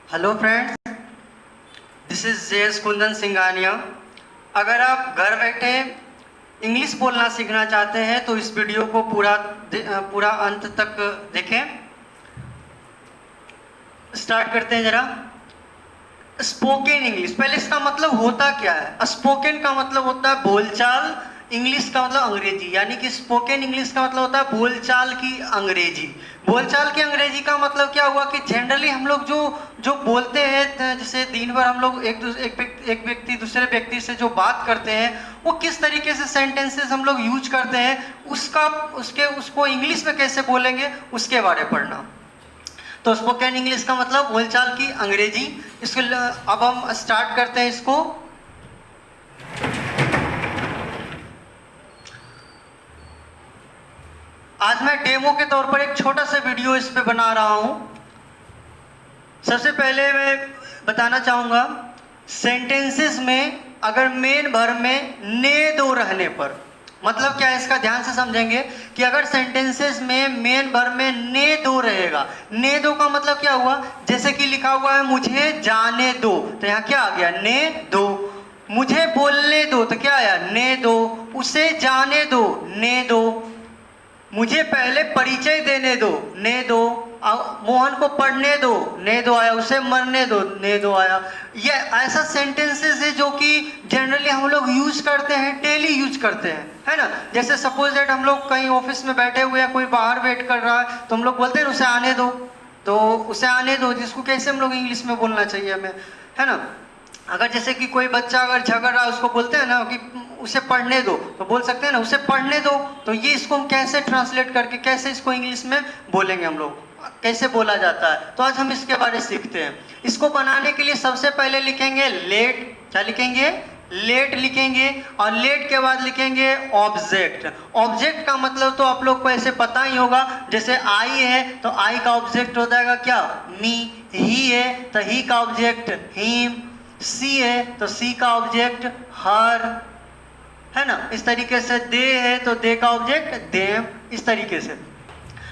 Hello friends, this is JS Kundan Singhania. अगर आप घर बैठे इंग्लिश बोलना सीखना चाहते हैं तो इस वीडियो को पूरा अंत तक देखें। स्टार्ट करते हैं जरा। स्पोकन इंग्लिश, पहले इसका मतलब होता क्या है? स्पोकन का मतलब होता है बोलचाल, इंग्लिश का मतलब अंग्रेजी, यानी कि स्पोकन इंग्लिश का मतलब होता है बोलचाल की अंग्रेजी। बोलचाल की अंग्रेजी का मतलब क्या हुआ कि जनरली हम लोग जो जो बोलते हैं, जैसे दिन भर हम लोग एक व्यक्ति दूसरे व्यक्ति से जो बात करते हैं, वो किस तरीके से सेंटेंसेस हम लोग यूज करते हैं, उसको इंग्लिश में कैसे बोलेंगे उसके बारे में पढ़ना। तो स्पोकन इंग्लिश का मतलब बोलचाल की अंग्रेजी। इसको अब हम स्टार्ट करते हैं इसको। आज मैं डेमो के तौर पर एक छोटा सा वीडियो इस पे बना रहा हूं। सबसे पहले मैं बताना चाहूंगा, सेंटेंसेस में अगर मेन वर्ब में ने दो रहने पर मतलब क्या है, इसका ध्यान से समझेंगे कि अगर सेंटेंसेस में मेन वर्ब में ने दो रहेगा, ने दो का मतलब क्या हुआ, जैसे कि लिखा हुआ है मुझे जाने दो, तो यहाँ क्या आ गया, ने दो। मुझे बोलने दो, तो क्या आया, ने दो। उसे जाने दो, ने दो। मुझे पहले परिचय देने दो, ने दो। मोहन को पढ़ने दो, ने दो आया। उसे मरने दो, ने दो आया। ये ऐसा सेंटेंसेस है जो कि जनरली हम लोग यूज करते हैं, डेली यूज करते हैं, है ना। जैसे सपोज दैट हम लोग कहीं ऑफिस में बैठे हुए हैं, कोई बाहर वेट कर रहा है, तो हम लोग बोलते हैं उसे आने दो, तो उसे आने दो, जिसको कैसे हम लोग इंग्लिश में बोलना चाहिए हमें, है ना। अगर जैसे कि कोई बच्चा अगर झगड़ रहा है, उसको बोलते हैं ना कि उसे पढ़ने दो, तो बोल सकते हैं ना उसे पढ़ने दो। तो ये इसको हम कैसे ट्रांसलेट करके कैसे इसको इंग्लिश में बोलेंगे, हम लोग कैसे बोला जाता है, तो आज हम इसके बारे में सीखते हैं। इसको बनाने के लिए सबसे पहले लिखेंगे लेट। क्या लिखेंगे, लेट लिखेंगे। और लेट के बाद लिखेंगे ऑब्जेक्ट। ऑब्जेक्ट का मतलब तो आप लोग को ऐसे पता ही होगा, जैसे आई है तो आई का ऑब्जेक्ट हो जाएगा क्या, मी। ही है तो ही का ऑब्जेक्ट हिम। सी है तो सी का ऑब्जेक्ट हर, है ना। इस तरीके से दे है तो दे का ऑब्जेक्ट देम, इस तरीके से।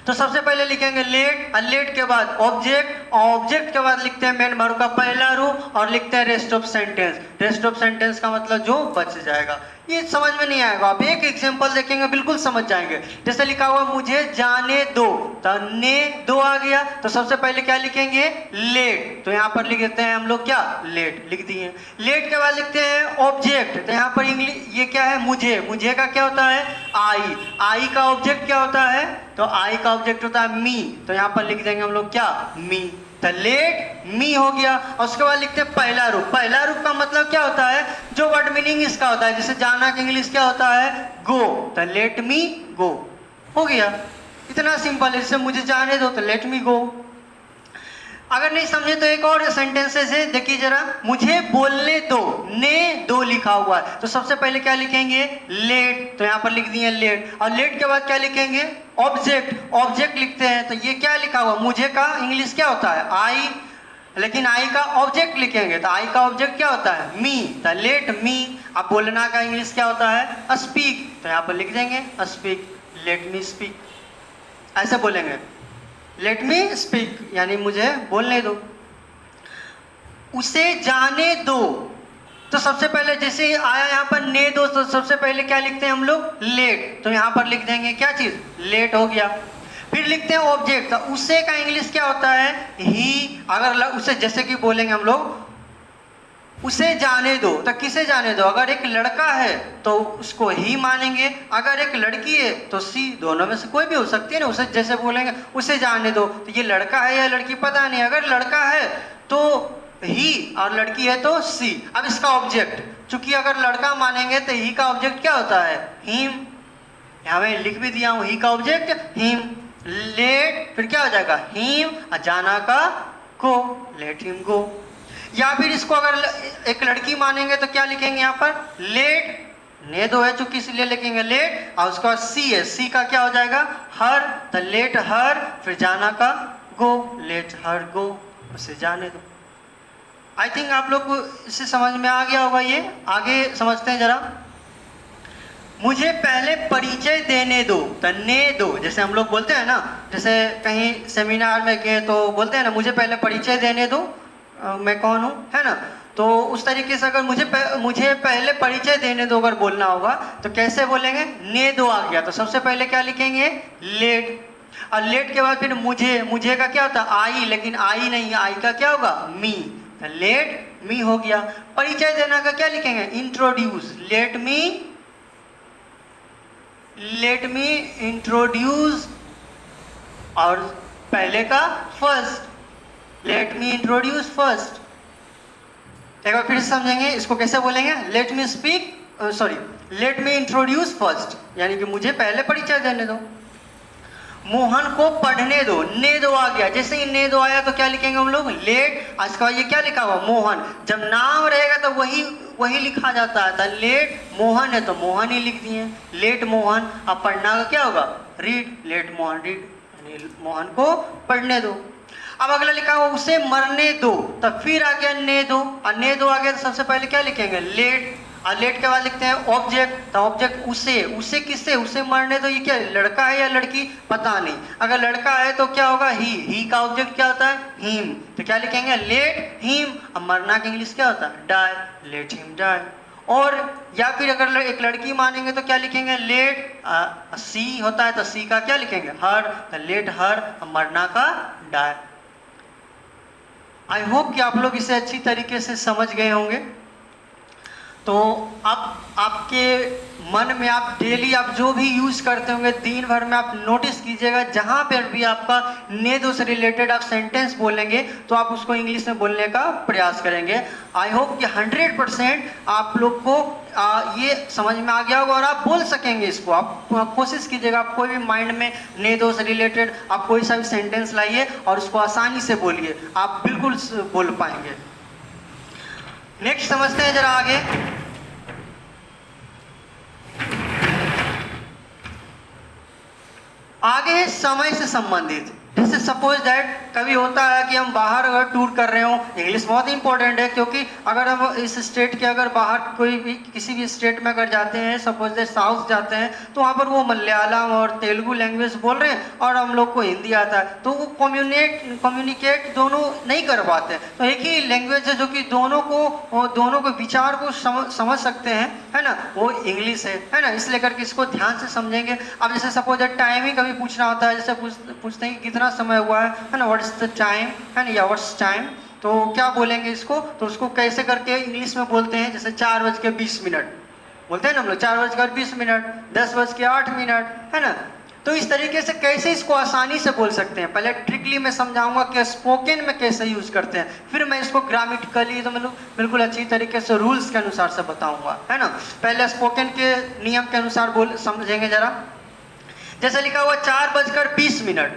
तो सबसे पहले लिखेंगे लेट, और लेट के बाद ऑब्जेक्ट, और ऑब्जेक्ट के बाद लिखते हैं मेन वर्ब का पहला रूप, और लिखते हैं rest of sentence. Rest of sentence का मतलब जो बच जाएगा। ये समझ में नहीं आएगा, आप एक एग्जांपल देखेंगे बिल्कुल समझ जाएंगे। जैसे लिखा हुआ मुझे जाने दो, तो ने दो आ गया, तो सबसे पहले क्या लिखेंगे, लेट। तो यहाँ पर लिख देते हैं हम लोग क्या, लेट लिख दिए। लेट के बाद लिखते हैं ऑब्जेक्ट, तो यहाँ पर इंग्लिश ये क्या है, मुझे। मुझे का क्या होता है, आई। आई का ऑब्जेक्ट क्या होता है, तो आई का ऑब्जेक्ट होता है मी, तो यहाँ पर लिख देंगे हम लोग क्या, मी। तो लेट मी हो गया। और उसके बाद लिखते हैं पहला रूप। पहला रूप का मतलब क्या होता है, जो वर्ड मीनिंग इसका होता है, जैसे जाना का इंग्लिश क्या होता है, गो, तो लेट मी गो हो गया। इतना सिंपल है। जैसे मुझे जाने दो तो लेट मी गो। अगर नहीं समझे तो एक और सेंटेंसेस है, देखिए जरा। मुझे बोलने दो, ने दो लिखा हुआ है, तो सबसे पहले क्या लिखेंगे, लेट, तो यहाँ पर लिख दिए लेट। और लेट के बाद क्या लिखेंगे, ऑब्जेक्ट। ऑब्जेक्ट लिखते हैं, तो ये क्या लिखा हुआ, मुझे का इंग्लिश क्या होता है, आई, लेकिन आई का ऑब्जेक्ट लिखेंगे तो आई का ऑब्जेक्ट क्या होता है, मी, तो लेट मी। अब बोलना का इंग्लिश क्या होता है, स्पीक, तो यहाँ पर लिख देंगे स्पीक, लेट मी स्पीक, ऐसे बोलेंगे, लेट मी स्पीक, यानी मुझे बोलने दो। उसे जाने दो, तो सबसे पहले जैसे आया यहाँ पर ने दो, तो सबसे पहले क्या लिखते हैं हम लोग, लेट, तो यहाँ पर लिख देंगे क्या चीज, लेट हो गया। फिर लिखते हैं ऑब्जेक्ट, तो उसे का इंग्लिश क्या होता है, ही। अगर उसे जैसे कि बोलेंगे हम लोग उसे जाने दो, तो किसे जाने दो, अगर एक लड़का है तो उसको ही मानेंगे, अगर एक लड़की है तो सी, दोनों में से कोई भी हो सकती है ना। उसे जैसे बोलेंगे उसे जाने दो, तो ये लड़का है या लड़की पता नहीं, अगर लड़का है तो ही और लड़की है तो सी। अब इसका ऑब्जेक्ट, चूंकि अगर लड़का मानेंगे तो ही का ऑब्जेक्ट क्या होता है, हिम, यहाँ मैं लिख भी दिया हूँ, ही का ऑब्जेक्ट हिम। लेट फिर क्या हो जाएगा, हिम, और जाना का गो, लेट हिम गो। या फिर इसको अगर एक लड़की मानेंगे तो क्या लिखेंगे यहाँ पर, लेट, ने दो है चूंकि इसलिए लिखेंगे लेट, और उसके बाद सी है, सी का क्या हो जाएगा, हर, तो लेट हर, फिर जाना का गो, लेट हर गो, उसे जाने दो। आई थिंक आप लोग को इससे समझ में आ गया होगा। ये आगे समझते हैं जरा। मुझे पहले परिचय देने दो, तो ने दो, जैसे हम लोग बोलते हैं ना, जैसे कहीं सेमिनार में गए तो बोलते हैं ना मुझे पहले परिचय देने दो, मैं कौन हूँ, है ना। तो उस तरीके से अगर मुझे पहले परिचय देने दो अगर बोलना होगा तो कैसे बोलेंगे, ने दो आ गया तो सबसे पहले क्या लिखेंगे, लेट। और लेट के बाद फिर मुझे का क्या होता है, आई, लेकिन आई नहीं, आई का क्या होगा, मी। लेट मी हो गया। परिचय देना का क्या लिखेंगे, इंट्रोड्यूस। लेट मी इंट्रोड्यूस, और पहले का first, let me introduce first. एक बार फिर से समझेंगे इसको कैसे बोलेंगे, let me speak, sorry, let me introduce first, यानी कि मुझे पहले परिचय देने दो। मोहन को पढ़ने दो, ने दो आ गया। जैसे ही ने दो आया तो क्या लिखेंगे हम लोग, लेट। आज का ये क्या लिखा हुआ, मोहन। जब नाम रहेगा तो वही लिखा जाता है। तो लेट मोहन है तो मोहन ही लिख दिए, लेट मोहन। अब पढ़ना का क्या होगा, रीड, लेट मोहन रीड, यानी मोहन को पढ़ने दो। अब अगला लिखा हुआ उसे मरने दो, तब फिर आ गया ने दो, और ने दो आ गया तो सबसे पहले क्या लिखेंगे, लेट। और लेट के बाद लिखते हैं ऑब्जेक्ट, तो ऑब्जेक्ट उसे किससे, उसे मरने दो। ये क्या लड़का है या लड़की, पता नहीं। अगर लड़का है तो क्या होगा, ही का ऑब्जेक्ट क्या होता है, हिम। तो क्या लिखेंगे, लेट हिम। अब मरना का इंग्लिश क्या होता है, डाई, लेट हिम डाई। और या फिर अगर एक लड़की मानेंगे तो क्या लिखेंगे, लेट सी होता है तो सी का क्या लिखेंगे, हर, तो लेट हर। मरना का डाई। आई होप कि आप लोग इसे अच्छी तरीके से समझ गए होंगे। तो अब आपके मन में आप डेली आप जो भी यूज करते होंगे दिन भर में, आप नोटिस कीजिएगा जहाँ पर भी आपका ने दो से रिलेटेड आप सेंटेंस बोलेंगे तो आप उसको इंग्लिश में बोलने का प्रयास करेंगे। आई होप कि 100% आप लोग को ये समझ में आ गया होगा और आप बोल सकेंगे इसको। आप कोशिश कीजिएगा, आप कोई भी माइंड में ने दो से रिलेटेड आप कोई सा भी सेंटेंस लाइए और उसको आसानी से बोलिए, आप बिल्कुल बोल पाएंगे। नेक्स्ट समझते हैं जरा आगे। आगे है समय से संबंधित। जैसे सपोज दैट कभी होता है कि हम बाहर अगर टूर कर रहे हो, इंग्लिश बहुत इंपॉर्टेंट है क्योंकि अगर हम इस स्टेट के अगर बाहर कोई भी किसी भी स्टेट में अगर जाते हैं, सपोज दैट साउथ जाते हैं, तो वहाँ पर वो मलयालम और तेलुगु लैंग्वेज बोल रहे हैं और हम लोग को हिंदी आता है, तो वो कम्युनिकेट दोनों नहीं कर पाते। तो एक ही लैंग्वेज है जो कि दोनों को विचार को समझ सकते हैं, है ना, वो इंग्लिश है ना। इसलिए करके इसको ध्यान से समझेंगे। अब जैसे सपोज दैट टाइम ही कभी पूछना होता है, जैसे पूछते हैं कि कितना समय हुआ है ना, व्हाट्स द टाइम, है ना, या व्हाट्स टाइम, तो क्या बोलेंगे इसको, तो उसको कैसे करके इंग्लिश में बोलते हैं, जैसे 4:20 बोलते हैं ना हम लोग, 4:20, 10:08, है ना। तो इस तरीके से कैसे इसको आसानी से बोल सकते हैं, पहले ट्रिकली मैं समझाऊंगा कि स्पोकन में कैसे यूज करते हैं, फिर मैं इसको ग्रामेटिकली तो मतलब बिल्कुल अच्छी तरीके से रूल्स के अनुसार से बताऊंगा, है ना। पहले स्पोकन के नियम के अनुसार समझेंगे जरा। जैसे लिखा हुआ 4:20,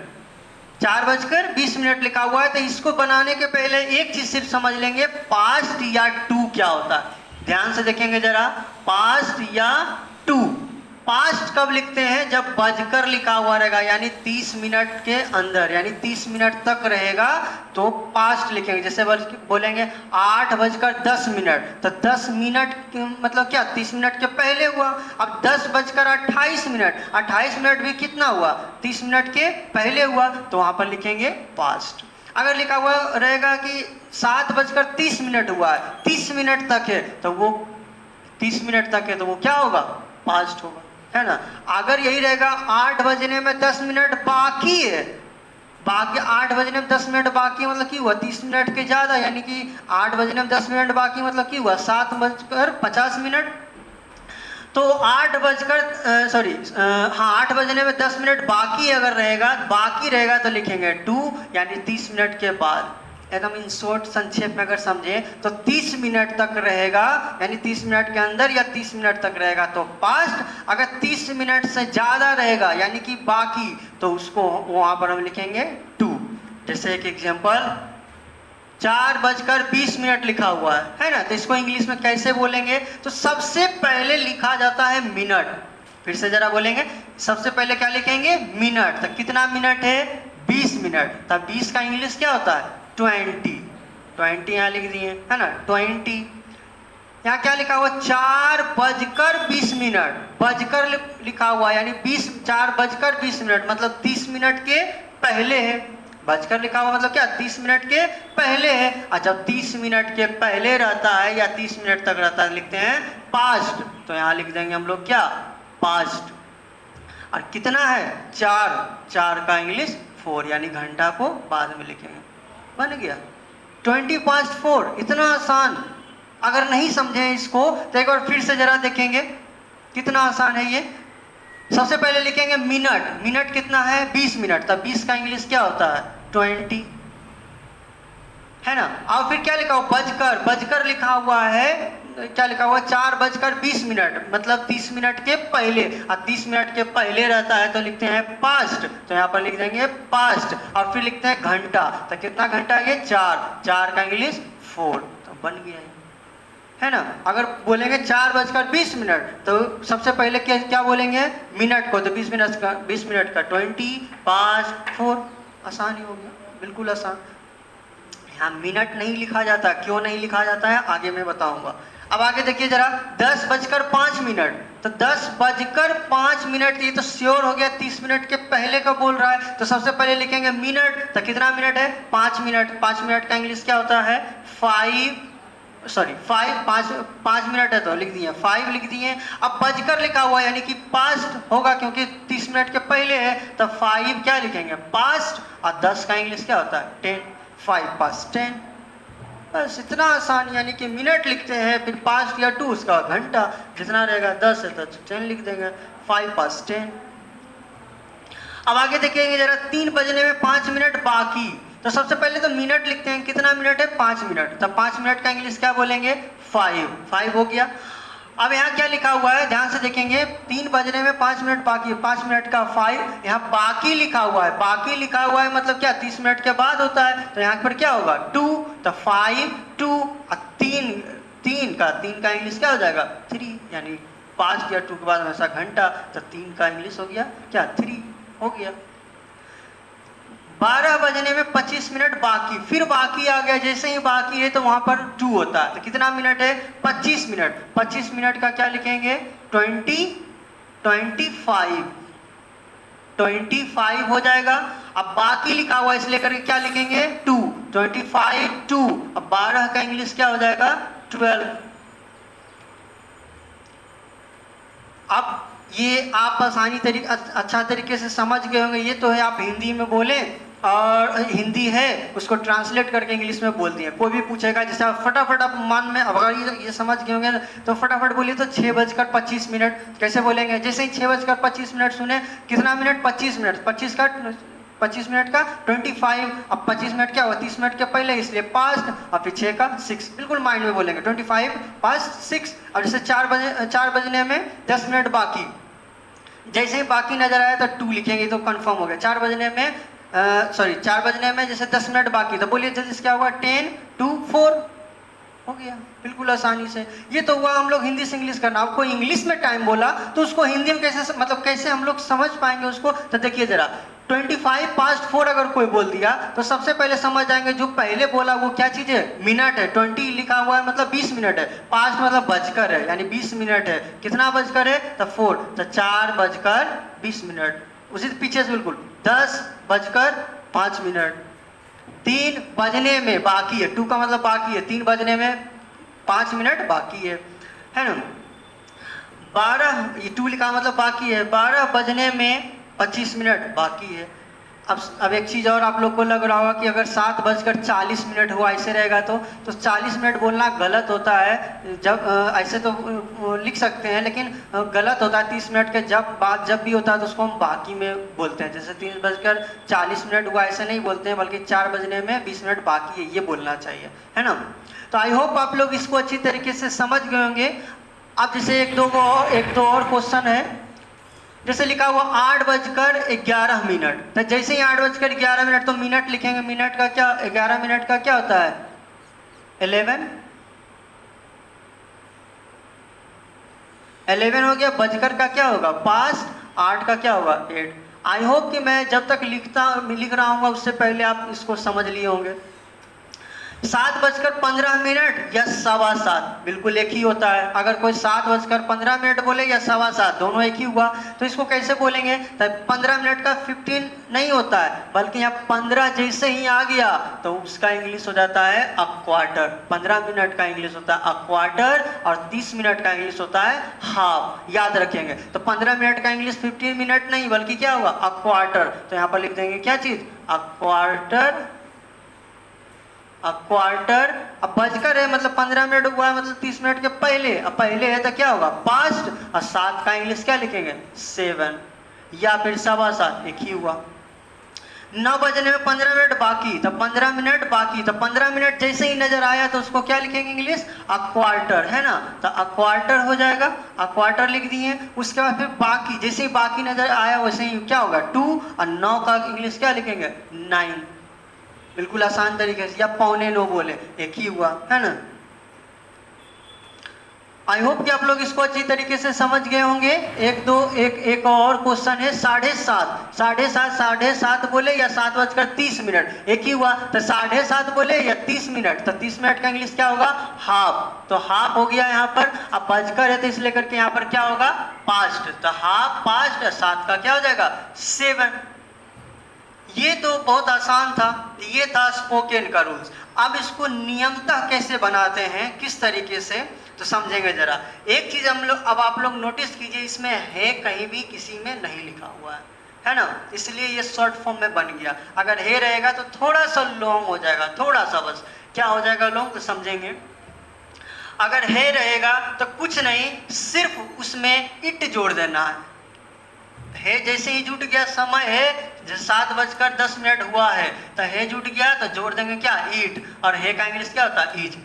4:20 लिखा हुआ है, तो इसको बनाने के पहले एक चीज सिर्फ समझ लेंगे, पास्ट या टू क्या होता है। ध्यान से देखेंगे जरा, पास्ट या टू। पास्ट कब लिखते हैं, जब बजकर लिखा हुआ रहेगा, यानी 30 मिनट के अंदर, यानी 30 मिनट तक रहेगा तो पास्ट लिखेंगे। जैसे बोलेंगे 8:10, तो 10 मिनट मतलब क्या, 30 मिनट के पहले हुआ। अब 10:28, 28 मिनट भी कितना हुआ, 30 मिनट के पहले हुआ, तो वहां पर लिखेंगे पास्ट। अगर लिखा हुआ रहेगा कि 7:30 हुआ है, 30 मिनट तक है, तो वो 30 मिनट तक है तो वो क्या होगा, पास्ट होगा, है ना। अगर यही रहेगा 8:10 बाकी है, बाकी 8:10 बाकी मतलब की हुआ 30 मिनट के ज्यादा, यानी कि 8:10 बाकी मतलब की हुआ 7:50। तो 8:10 बाकी अगर रहेगा तो लिखेंगे 2, यानी 30 मिनट के बाद। एकदम इन शॉर्ट संक्षेप में अगर समझे तो 30 मिनट तक रहेगा, यानी 30 मिनट के अंदर या 30 मिनट तक रहेगा तो पास्ट। अगर 30 मिनट से ज्यादा रहेगा यानी कि बाकी, तो उसको वहां पर हम लिखेंगे 2। जैसे एक एग्जांपल, 4:20 लिखा हुआ है ना, तो इसको इंग्लिश में कैसे बोलेंगे, तो सबसे पहले लिखा जाता है मिनट। फिर से जरा बोलेंगे, सबसे पहले क्या लिखेंगे, मिनट। तो कितना मिनट है, 20 मिनट। तब 20 का इंग्लिश क्या होता है, 20 यहाँ लिख दिए, है ना, 20। यहाँ क्या लिखा हुआ, 4:20, बजकर लिखा हुआ, यानी 4:20 मतलब 30 मिनट के पहले है। बजकर लिखा हुआ मतलब क्या 30 मिनट के पहले है। और जब 30 मिनट के पहले रहता है या 30 मिनट तक रहता है लिखते हैं पास्ट। तो यहाँ लिख देंगे हम लोग क्या पास्ट। और कितना है 4, 4 का इंग्लिश 4, यानी घंटा को बाद में लिखेंगे। बन गया 20 past 4। इतना आसान। अगर नहीं समझे इसको तो एक बार फिर से जरा देखेंगे कितना आसान है ये। सबसे पहले लिखेंगे मिनट। मिनट कितना है 20 मिनट। तब 20 का इंग्लिश क्या होता है 20, है ना। और फिर क्या लिखा हुआ बजकर। बजकर लिखा हुआ है क्या लिखा हुआ 4:20 मतलब 30 मिनट के पहले। और 30 मिनट के पहले रहता है तो लिखते हैं पास्ट। तो यहाँ पर लिख देंगे पास्ट। और फिर लिखते हैं घंटा। तो कितना घंटा है ये 4, 4 का इंग्लिश 4। तो बन गया है ना। अगर बोलेंगे 4:20 तो सबसे पहले क्या बोलेंगे मिनट को। तो 20 मिनट का 20 past 4। आसान ही हो गया, बिल्कुल आसान। यहाँ मिनट नहीं लिखा जाता। क्यों नहीं लिखा जाता है आगे मैं बताऊंगा। अब आगे देखिए जरा 10:05। तो 10:05 ये तो श्योर हो गया 30 मिनट के पहले का बोल रहा है। तो सबसे पहले लिखेंगे मिनट। तो कितना मिनट है 5 मिनट। 5 मिनट का इंग्लिश क्या होता है 5 मिनट है तो लिख दिए 5 लिख दिए। अब बजकर लिखा हुआ यानी कि पास्ट होगा क्योंकि 30 मिनट के पहले है। तो 5 क्या लिखेंगे पास्ट। और 10 का इंग्लिश क्या होता है 10, 5 past 10। बस इतना आसान। यानी कि मिनट लिखते हैं फिर पास्ट या 2 उसका घंटा जितना रहेगा 10 है तो 10 लिख देंगे 5 past 10। अब आगे देखेंगे जरा 3 बजने में 5 मिनट बाकी। तो सबसे पहले तो मिनट लिखते हैं। कितना मिनट है 5 मिनट। तब 5 मिनट का इंग्लिश क्या बोलेंगे 5 हो गया। अब यहाँ क्या लिखा हुआ है ध्यान से देखेंगे 3 बजने में 5 मिनट बाकी। 5 मिनट का 5। यहाँ बाकी लिखा हुआ है। बाकी लिखा हुआ है मतलब क्या 30 मिनट के बाद होता है। तो यहाँ पर क्या होगा 2। तो 5 2 और 3 का इंग्लिश क्या हो जाएगा 3। यानी 5 या 2 के बाद हमेशा घंटा। तो 3 का इंग्लिश हो गया क्या 3 हो गया। 12 बजने में 25 मिनट बाकी। फिर बाकी आ गया। जैसे ही बाकी है तो वहां पर 2 होता है। तो कितना मिनट है 25 मिनट। 25 मिनट का क्या लिखेंगे 25 हो जाएगा। अब बाकी लिखा हुआ इसलिए करके क्या लिखेंगे 2। 25 2। अब 12 का इंग्लिश क्या हो जाएगा 12। अब ये आप अच्छा तरीके से समझ गए होंगे। ये तो है आप हिंदी में बोले और हिंदी है उसको ट्रांसलेट करके इंग्लिश में बोल दिए। कोई भी पूछेगा जैसे आप फटाफट आप मन में अगर ये समझ गए होंगे तो फटाफट बोलिए तो 6:25 कैसे बोलेंगे। जैसे ही 6:25 सुने कितना मिनट 25 मिनट। 25 मिनट का 25। अब 25 मिनट क्या हुआ 30 मिनट के पहले इसलिए पास्ट। और फिर 6 का 6 बिल्कुल माइंड में बोलेंगे 25 past 6। अब जैसे 4 बजने में 10 मिनट बाकी। जैसे ही बाकी नजर आया तो 2 लिखेंगे तो कंफर्म हो गया। 4 बजने में जैसे 10 मिनट बाकी तो बोलिए जल्दी से क्या होगा 10 2 4 हो गया बिल्कुल आसानी से। ये तो हुआ हम लोग हिंदी से इंग्लिश करना। आपको इंग्लिश में टाइम बोला तो उसको हिंदी में कैसे हम लोग समझ पाएंगे उसको। तो देखिए जरा 25 past 4 अगर कोई बोल दिया तो सबसे पहले समझ जाएंगे जो पहले बोला वो क्या चीज है मिनट है। 20 लिखा हुआ है मतलब 20 मिनट है। पास्ट मतलब बजकर है यानी 20 मिनट है। कितना बजकर है तो 4। तो 4:20। उसी पीछे से बिल्कुल 10:05। 3 बजने में बाकी है। 2 का मतलब बाकी है। 3 बजने में 5 मिनट बाकी है ना। 12 ये 2 लिखा मतलब बाकी है। 12 बजने में 25 मिनट बाकी है। अब एक चीज़ और आप लोग को लग रहा होगा कि अगर 7:40 हुआ ऐसे रहेगा तो 40 मिनट बोलना गलत होता है। जब ऐसे तो लिख सकते हैं लेकिन गलत होता है। 30 मिनट के जब भी होता है तो उसको हम बाकी में बोलते हैं। जैसे 3:40 हुआ ऐसे नहीं बोलते हैं बल्कि 4 बजने में 20 मिनट बाकी है ये बोलना चाहिए है ना। तो आई होप आप लोग इसको अच्छी तरीके से समझ गए होंगे। अब जैसे एक दो और क्वेश्चन है। जैसे लिखा हुआ 8:11। तो जैसे ही 8:11 तो मिनट लिखेंगे। मिनट का क्या 11 मिनट का क्या होता है 11 हो गया। बजकर का क्या होगा पास्ट। 8 का क्या होगा 8। आई होप कि मैं जब तक लिख रहा हूँ उससे पहले आप इसको समझ लिए होंगे। 7:15 या 7:15 बिल्कुल एक ही होता है। अगर कोई 7:15 बोले या 7:15 दोनों एक ही हुआ, तो इसको कैसे बोलेंगे? तो 15 मिनट का 15 नहीं होता है, बल्कि यहाँ 15 जैसे ही आ गया तो उसका इंग्लिश हो जाता है अ क्वार्टर। 15 मिनट का इंग्लिश होता है अ क्वार्टर और 30 मिनट का इंग्लिश होता है हाफ। याद रखेंगे। तो 15 मिनट का इंग्लिश 15 मिनट नहीं, बल्कि क्या होगा? A quarter. तो यहाँ पर लिख देंगे क्या चीज? A quarter. अब क्वार्टर, अब बजकर है मतलब 15 मिनट हुआ है मतलब 30 मिनट के पहले। अब पहले है तो क्या होगा? पास्ट। और 7 का इंग्लिश क्या लिखेंगे? 7 या फिर 7:15 एक ही हुआ। 9 बजने में 15 मिनट बाकी, तो 15 मिनट बाकी, तो 15 मिनट जैसे ही नजर आया तो उसको क्या लिखेंगे इंग्लिश? अ क्वार्टर, है ना? तो अ क्वार्टर हो जाएगा, अ क्वार्टर लिख दिए। उसके बाद फिर बाकी, जैसे ही बाकी नजर आया वैसे ही क्या होगा? 2। और 9 का इंग्लिश क्या लिखेंगे? 9। बिल्कुल आसान तरीके से, या 8:45 बोले एक ही हुआ, है ना? आई होप कि आप लोग इसको अच्छी तरीके से समझ गए होंगे। एक और क्वेश्चन है 7:30। 7:30 बोले या 7:30 एक ही हुआ, तो 7:30 बोले या 30 मिनट, तो 30 मिनट का इंग्लिश क्या होगा? हाफ। तो हाफ हो गया यहाँ पर। अब बजकर है तो इसलिए करके यहाँ पर क्या होगा? पास्ट। तो हाफ पास्ट, 7 का क्या हो जाएगा? 7। ये तो बहुत आसान था, ये था स्पोकन का रूल्स। अब इसको नियमतः कैसे बनाते हैं, किस तरीके से, तो समझेंगे जरा। एक चीज हम लोग, अब आप लोग नोटिस कीजिए, इसमें है कहीं भी किसी में नहीं लिखा हुआ है ना? इसलिए ये शॉर्ट फॉर्म में बन गया। अगर है रहेगा तो थोड़ा सा लॉन्ग हो जाएगा, थोड़ा सा बस। क्या हो जाएगा लॉन्ग, तो समझेंगे। अगर है रहेगा तो कुछ नहीं, सिर्फ उसमें इट जोड़ देना है। जैसे ही जुट गया, समय है 7:10 हुआ है, तो है जुट गया तो जोड़ देंगे क्या? ईट। और है का इंग्लिश क्या होता है? इज।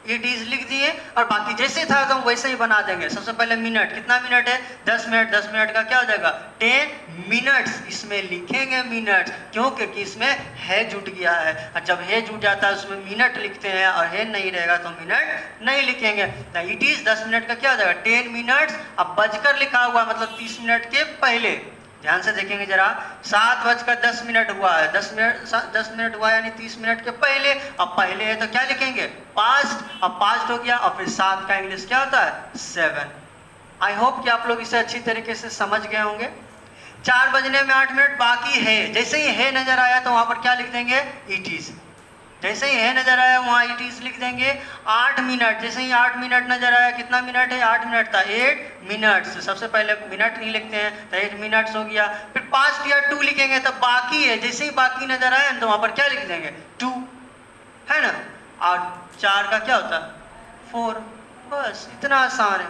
इट इज लिख दिए और बाकी जैसे था तो वैसे ही बना देंगे। सबसे पहले मिनट, कितना मिनट है? 10 मिनट। 10 मिनट का क्या हो जाएगा? 10 मिनट्स। इसमें लिखेंगे मिनट्स, क्यों? क्योंकि इसमें है जुट गया है। और जब है जुट जाता है उसमें मिनट लिखते हैं, और है नहीं रहेगा तो मिनट नहीं लिखेंगे। तो इट इज 10 मिनट का क्या हो जाएगा? 10 मिनट्स। अब बजकर लिखा हुआ मतलब 30 मिनट के पहले। ध्यान से देखेंगे जरा। 7:10 हुआ है, 10 मिनट हुआ यानी 30 मिनट के पहले। अब पहले है तो क्या लिखेंगे? पास्ट। अब पास्ट हो गया और फिर 7 का इंग्लिश क्या होता है? 7। आई होप कि आप लोग इसे अच्छी तरीके से समझ गए होंगे। 4 बजने में 8 मिनट बाकी है, जैसे ही है नजर आया तो वहां पर क्या लिख देंगे? It is. जैसे ही है नजर आया वहां इट इज लिख देंगे। 8 मिनट, जैसे ही 8 मिनट नजर आया, कितना मिनट है? 8 मिनट था, 8 मिनट्स। सबसे पहले मिनट नहीं लिखते हैं तो 8 मिनट्स हो गया। फिर पास्ट या 2 लिखेंगे तो बाकी है, जैसे ही बाकी नजर आया तो वहां पर क्या लिख देंगे? 2, है ना? और 4 का क्या होता है? 4। बस इतना आसान है।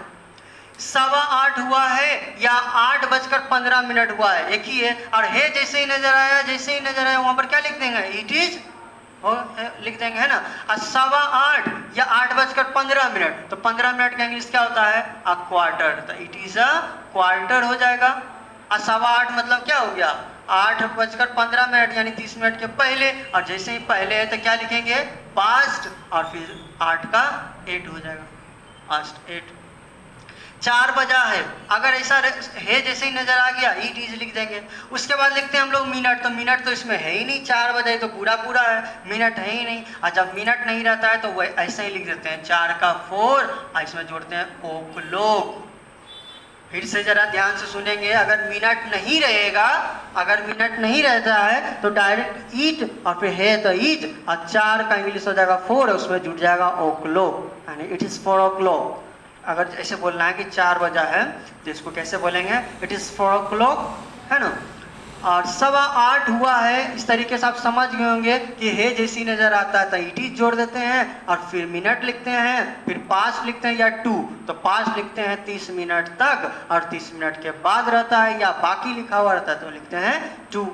7:15 हुआ है या 8:15 हुआ है, एक ही है। और है जैसे ही नजर आया, जैसे ही नजर आया वहां पर क्या लिख देंगे? इट इज लिख देंगे, है ना? 8:15 या 8:15 तो 15 मिनट का इंग्लिश क्या होता है? A quarter. तो इट इज अ क्वार्टर हो जाएगा। 8:15 मतलब क्या हो गया? 8:15 यानी 30 मिनट के पहले। और जैसे ही पहले है तो क्या लिखेंगे? पास्ट। और फिर 8 का 8 हो जाएगा, पास्ट 8। 4 बजा है, अगर ऐसा है जैसे ही नजर आ गया इट इज लिख देंगे। उसके बाद लिखते हैं हम लोग मिनट, तो मिनट तो इसमें है ही नहीं। 4 बजे तो पूरा पूरा है, मिनट है ही नहीं। और जब मिनट नहीं रहता है तो वह ऐसे ही लिख देते हैं 4 का 4 और इसमें जोड़ते हैं ओ क्लॉक। फिर से जरा ध्यान से सुनेंगे। अगर मिनट नहीं रहेगा, अगर मिनट नहीं रहता है तो डायरेक्ट ईट और फिर है तो ईट और 4 का इंग्लिश हो जाएगा 4 उसमें जुड़ जाएगा ओ क्लॉक, यानी इट इज 4 o'clock। अगर ऐसे बोलना है कि 4 बजा है तो इसको कैसे बोलेंगे? इट इज 4 o'clock, है ना? और 8:15 हुआ है, इस तरीके से आप समझ गए होंगे कि है जैसी नजर आता है तो इट इज जोड़ देते हैं और फिर मिनट लिखते हैं, फिर पास्ट लिखते हैं या 2, तो पास्ट लिखते हैं 30 मिनट तक और 30 मिनट के बाद रहता है या बाकी लिखा हुआ रहता है तो लिखते हैं 2।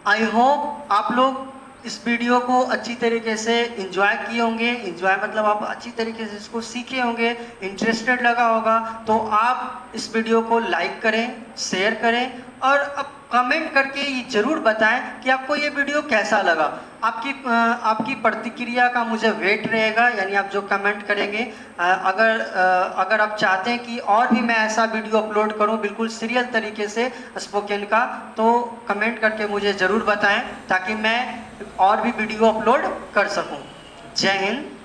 आई होप आप लोग इस वीडियो को अच्छी तरीके से एंजॉय किए होंगे। एंजॉय मतलब आप अच्छी तरीके से इसको सीखे होंगे, इंटरेस्टेड लगा होगा तो आप इस वीडियो को लाइक करें, शेयर करें और अब कमेंट करके ये ज़रूर बताएं कि आपको ये वीडियो कैसा लगा। आपकी प्रतिक्रिया का मुझे वेट रहेगा, यानी आप जो कमेंट करेंगे। अगर आप चाहते हैं कि और भी मैं ऐसा वीडियो अपलोड करूं बिल्कुल सीरियल तरीके से स्पोकन का, तो कमेंट करके मुझे ज़रूर बताएं ताकि मैं और भी वीडियो अपलोड कर सकूं। जय हिंद।